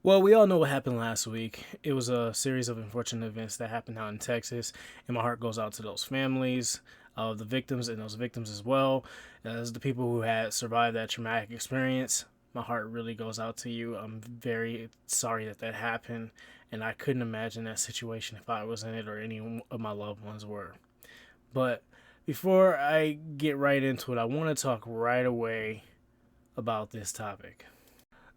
Well, we all know what happened last week. It was a series of unfortunate events that happened out in Texas, and my heart goes out to those families of the victims and those victims as well as the people who had survived that traumatic experience. My heart really goes out to you. I'm very sorry that that happened, and I couldn't imagine that situation if I was in it or any of my loved ones were. But before I get right into it, I want to talk right away about this topic.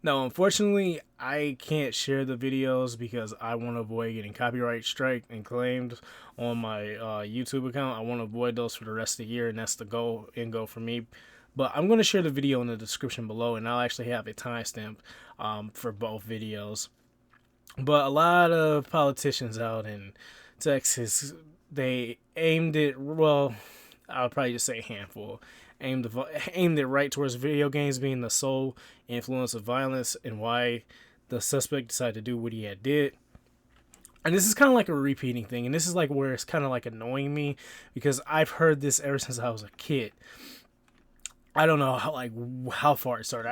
No, unfortunately, I can't share the videos because I want to avoid getting copyright strike and claimed on my YouTube account. I want to avoid those for the rest of the year, and that's the goal for me. But I'm going to share the video in the description below, and I'll actually have a timestamp for both videos. But a lot of politicians out in Texas, they aimed it, well, I'll probably just say a handful, aimed it right towards video games being the sole influence of violence and why the suspect decided to do what he had did. And this is kind of like a repeating thing, and this is like where it's kind of like annoying me because I've heard this ever since I was a kid. I don't know how far it started.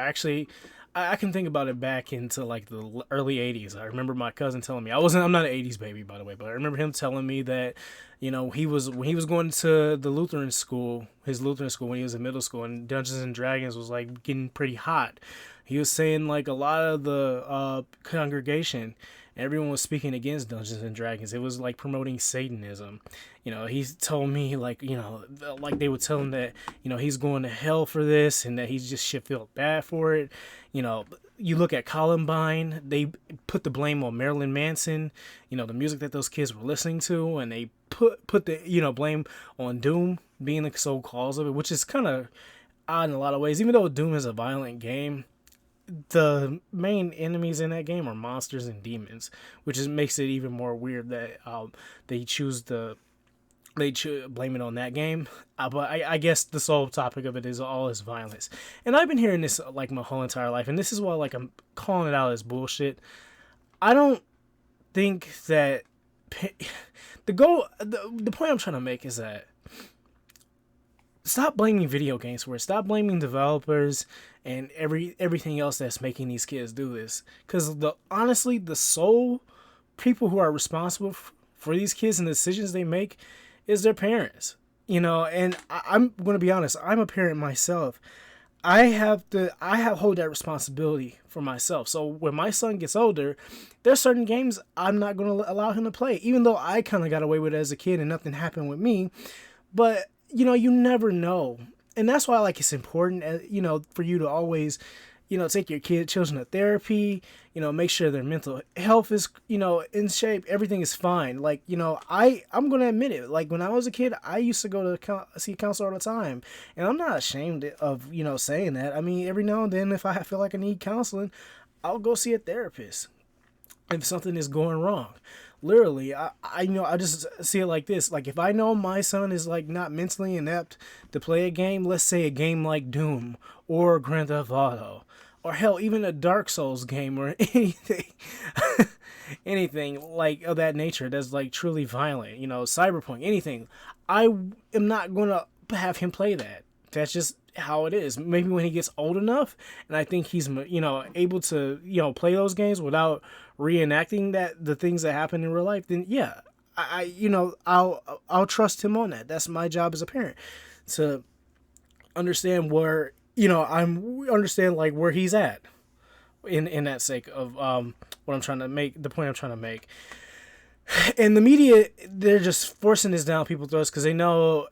I can think about it back into like the early '80s. I remember my cousin telling me I'm not an '80s baby by the way, but I remember him telling me that when he was going to the Lutheran school, his Lutheran school when he was in middle school, and Dungeons and Dragons was like getting pretty hot. He was saying like a lot of the congregation, everyone was speaking against Dungeons and Dragons. It was like promoting Satanism. He told me like they would tell him that he's going to hell for this and that he just should feel bad for it. You look at Columbine, they put the blame on Marilyn Manson. The music that those kids were listening to, and they put the blame on Doom being the sole cause of it, which is kind of odd in a lot of ways. Even though Doom is a violent game, the main enemies in that game are monsters and demons, which makes it even more weird that they choose the blame it on that game. But I guess the sole topic of it is all is violence, and I've been hearing this like my whole entire life, and this is why like I'm calling it out as bullshit. I don't think that the point I'm trying to make is that stop blaming video games for it. Stop blaming developers and everything else that's making these kids do this. Because honestly, the sole people who are responsible for these kids and the decisions they make is their parents. And I'm going to be honest. I'm a parent myself. I have hold that responsibility for myself. So when my son gets older, there's certain games I'm not going to allow him to play, even though I kind of got away with it as a kid and nothing happened with me. But you never know, and that's why like it's important, for you to always, take your children to therapy. Make sure their mental health is, in shape. Everything is fine. Like, I'm gonna admit it. Like when I was a kid, I used to go to see a counselor all the time, and I'm not ashamed of saying that. I mean, every now and then, if I feel like I need counseling, I'll go see a therapist if something is going wrong. Literally, I just see it like this. Like if I know my son is like not mentally inept to play a game, let's say a game like Doom or Grand Theft Auto, or hell, even a Dark Souls game or anything, anything like of that nature that's like truly violent, Cyberpunk, anything. I am not gonna have him play that. That's just how it is. Maybe when he gets old enough, and I think he's able to play those games without reenacting the things that happen in real life, then yeah, I'll trust him on that. That's my job as a parent, to understand where understand like where he's at in that sake of what I'm trying to make, the point I'm trying to make. And the media, they're just forcing this down people's throats because they know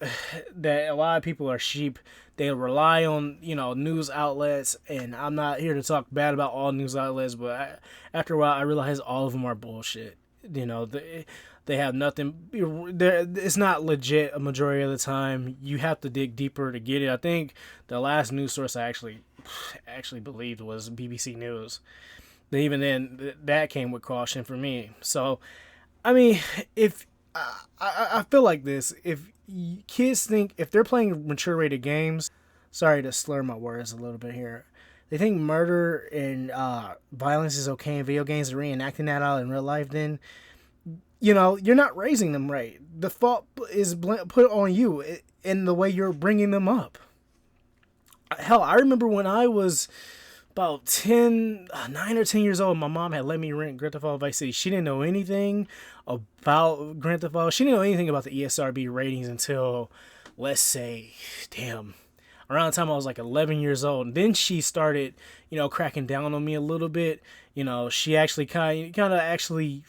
that a lot of people are sheep. They rely on news outlets, and I'm not here to talk bad about all news outlets, but after a while I realize all of them are bullshit. They have nothing. It's not legit a majority of the time. You have to dig deeper to get it. I think the last news source I actually believed was BBC News. But even then, that came with caution for me. So I mean, if I feel like this, if kids think if they're playing mature rated games, sorry to slur my words a little bit here, they think murder and violence is okay in video games and reenacting that out in real life, then you're not raising them right. The fault is put on you in the way you're bringing them up. Hell, I remember when I was about 9 or 10 years old, my mom had let me rent Grand Theft Auto Vice City. She didn't know anything about Grand Theft Auto. She didn't know anything about the ESRB ratings until, let's say, damn, around the time I was like 11 years old. And then she started, cracking down on me a little bit. She actually kind of actually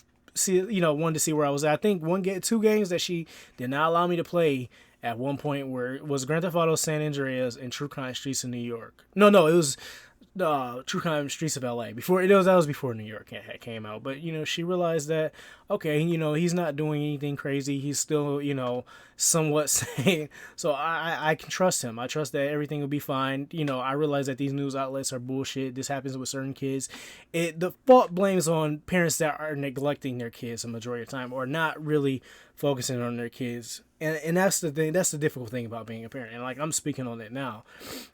wanted to see where I was at. I think two games that she did not allow me to play at one point was Grand Theft Auto San Andreas and True Crime Streets of New York. No, it was True Crime Streets of LA. That was before New York came out. But she realized that, okay, he's not doing anything crazy. He's still somewhat sane. So I can trust him. I trust that everything will be fine. I realize that these news outlets are bullshit. This happens with certain kids. The fault blames on parents that are neglecting their kids the majority of the time, or not really focusing on their kids. And that's the thing. That's the difficult thing about being a parent. And like, I'm speaking on it now,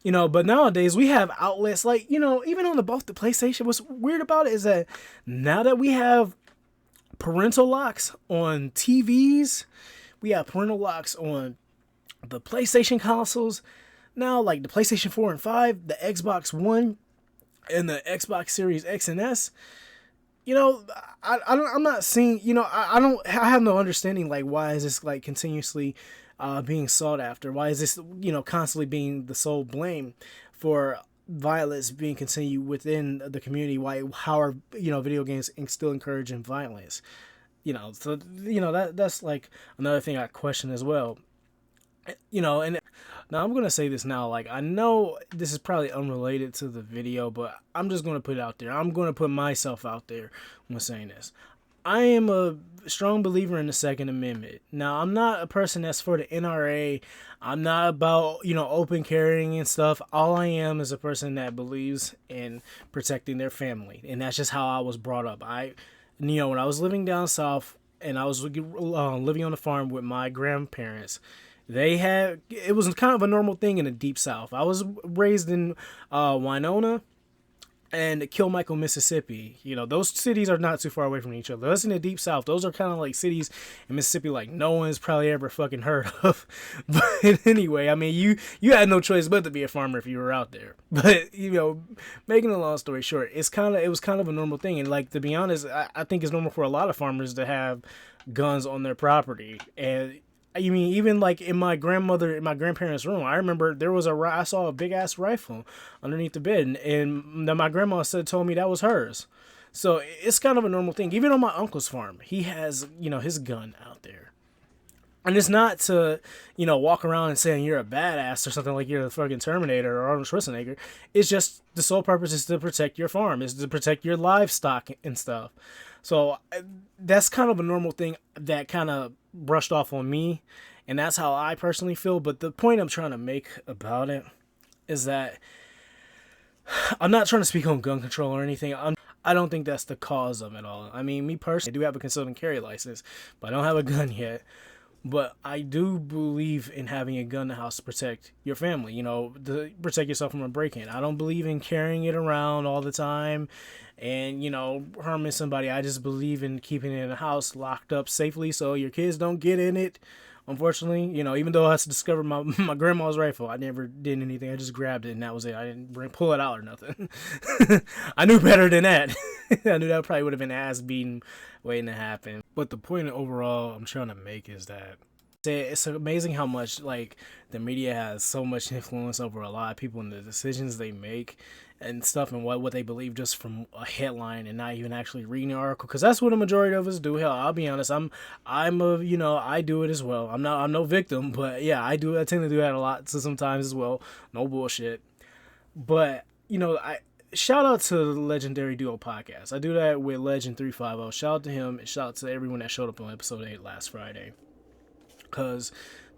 but nowadays we have outlets like, even on both the PlayStation. What's weird about it is that now that we have parental locks on TVs, we have parental locks on the PlayStation consoles. Now, like the PlayStation 4 and 5, the Xbox One, and the Xbox Series X and S. I'm not seeing, I have no understanding, like, why is this, like, continuously being sought after? Why is this, constantly being the sole blame for violence being continued within the community? How are, video games still encouraging violence? That's, like, another thing I question as well. And now I'm going to say this now, like, I know this is probably unrelated to the video, but I'm just going to put it out there. I'm going to put myself out there when saying this. I am a strong believer in the Second Amendment. Now, I'm not a person that's for the NRA. I'm not about, open carrying and stuff. All I am is a person that believes in protecting their family. And that's just how I was brought up. When I was living down south and I was living on the farm with my grandparents, it was kind of a normal thing in the deep south. I was raised in Winona and Kilmichael, Mississippi. Those cities are not too far away from each other. That's in the deep south. Those are kind of like cities in Mississippi like no one's probably ever fucking heard of. But anyway, I mean, you had no choice but to be a farmer if you were out there. But making a long story short, it was kind of a normal thing. And like, to be honest, I think it's normal for a lot of farmers to have guns on their property. And I mean, even like in my grandparents' room, I remember I saw a big ass rifle underneath the bed, and my grandma told me that was hers. So it's kind of a normal thing. Even on my uncle's farm, he has, his gun out there. And it's not to, walk around and saying you're a badass or something like you're the fucking Terminator or Arnold Schwarzenegger. It's just the sole purpose is to protect your farm, is to protect your livestock and stuff. So that's kind of a normal thing that kind of brushed off on me, and that's how I personally feel. But the point I'm trying to make about it is that I'm not trying to speak on gun control or anything. I don't think that's the cause of it all. I mean, me personally, I do have a concealed and carry license, but I don't have a gun yet. But I do believe in having a gun in the house to protect your family, to protect yourself from a break-in. I don't believe in carrying it around all the time and, harming somebody. I just believe in keeping it in the house locked up safely so your kids don't get in it. Unfortunately, even though I discovered my grandma's rifle, I never did anything. I just grabbed it and that was it. I didn't pull it out or nothing. I knew better than that. I knew that probably would have been ass beating waiting to happen. But the point overall I'm trying to make is that it's amazing how much like the media has so much influence over a lot of people and the decisions they make and stuff, and what they believe just from a headline and not even actually reading the article, because that's what a majority of us do. Hell, I'll be honest, I'm I do it as well. I'm no victim, but yeah, I tend to do that a lot sometimes as well. No bullshit. But I shout out to the Legendary Duo podcast. I do that with Legend 350. Shout out to him and shout out to everyone that showed up on episode 8 last Friday. Because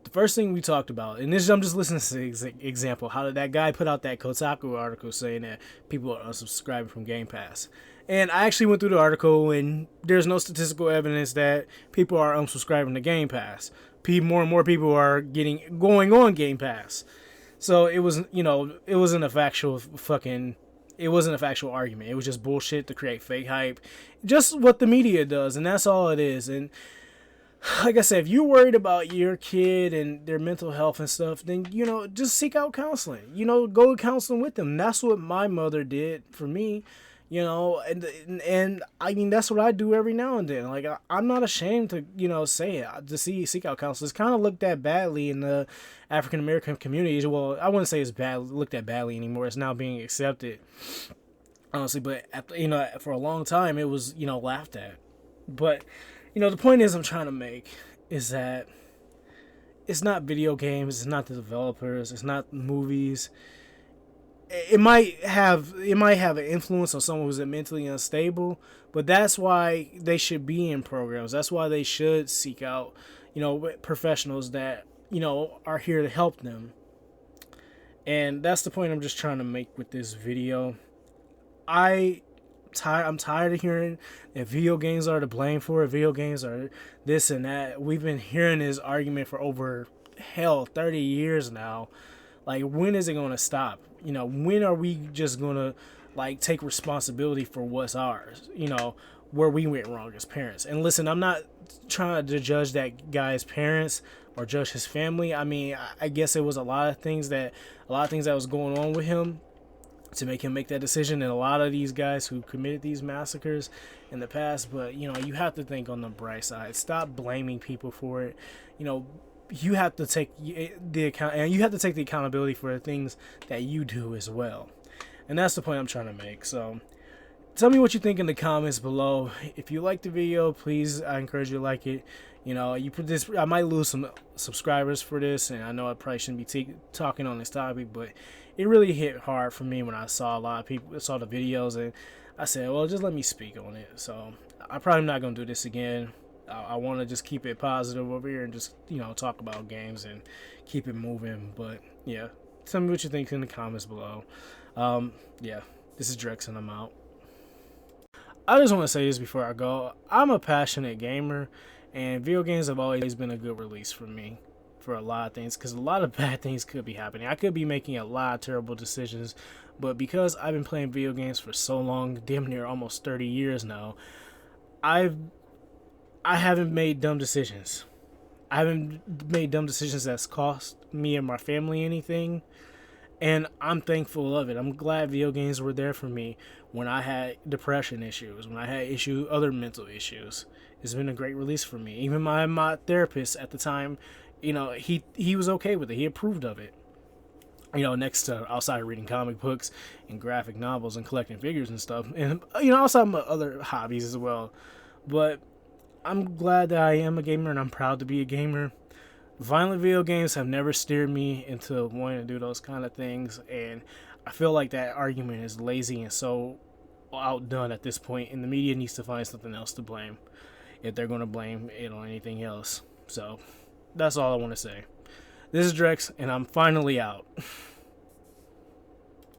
the first thing we talked about, and I'm just listening to this example, how that guy put out that Kotaku article saying that people are unsubscribing from Game Pass. And I actually went through the article, and there's no statistical evidence that people are unsubscribing to Game Pass. More and more people are going on Game Pass. So it was, it wasn't a factual argument. It was just bullshit to create fake hype. Just what the media does, and that's all it is. And like I said, if you're worried about your kid and their mental health and stuff, then, just seek out counseling. Go to counseling with them. That's what my mother did for me. And I mean, that's what I do every now and then. Like, I'm not ashamed to, say it, to seek out counseling. It's kind of looked at badly in the African American communities. Well, I wouldn't say it's looked at badly anymore. It's now being accepted, honestly. But for a long time, it was, laughed at. But the point I'm trying to make is that it's not video games, it's not the developers, it's not movies. It might have an influence on someone who's mentally unstable, but that's why they should be in programs. That's why they should seek out, professionals that, are here to help them. And that's the point I'm just trying to make with this video. I'm tired of hearing that video games are to blame for it. Video games are this and that. We've been hearing this argument for over 30 years now. Like, when is it going to stop? When are we just going to take responsibility for what's ours? Where we went wrong as parents. And listen, I'm not trying to judge that guy's parents or judge his family. I mean, I guess it was a lot of things that was going on with him to make him make that decision, and a lot of these guys who committed these massacres in the past. But you have to think on the bright side. Stop blaming people for it. You have to take the account, and you have to take the accountability for the things that you do as well. And that's the point I'm trying to make. So tell me what you think in the comments below. If you like the video, please, I encourage you to like it. You put this, I might lose some subscribers for this, and I know I probably shouldn't be talking on this topic, but it really hit hard for me when I saw a lot of people saw the videos, and I said, well, just let me speak on it. So I'm probably not gonna do this again. I want to just keep it positive over here and just talk about games and keep it moving. But yeah, tell me what you think in the comments below. Yeah, this is Drex, and I'm out. I just want to say this before I go. I'm a passionate gamer, and video games have always been a good release for me for a lot of things, because a lot of bad things could be happening. I could be making a lot of terrible decisions, but because I've been playing video games for so long, damn near almost 30 years now, I haven't made dumb decisions. I haven't made dumb decisions that's cost me and my family anything. And I'm thankful of it. I'm glad video games were there for me when I had depression issues, when I had other mental issues. It's been a great release for me. Even my therapist at the time, he was okay with it. He approved of it. Next to outside of reading comic books and graphic novels and collecting figures and stuff. And, outside of my other hobbies as well. But I'm glad that I am a gamer, and I'm proud to be a gamer. Violent video games have never steered me into wanting to do those kind of things, and I feel like that argument is lazy and so outdone at this point, and the media needs to find something else to blame if they're going to blame it on anything else. So that's all I want to say. This is Drex, and I'm finally out.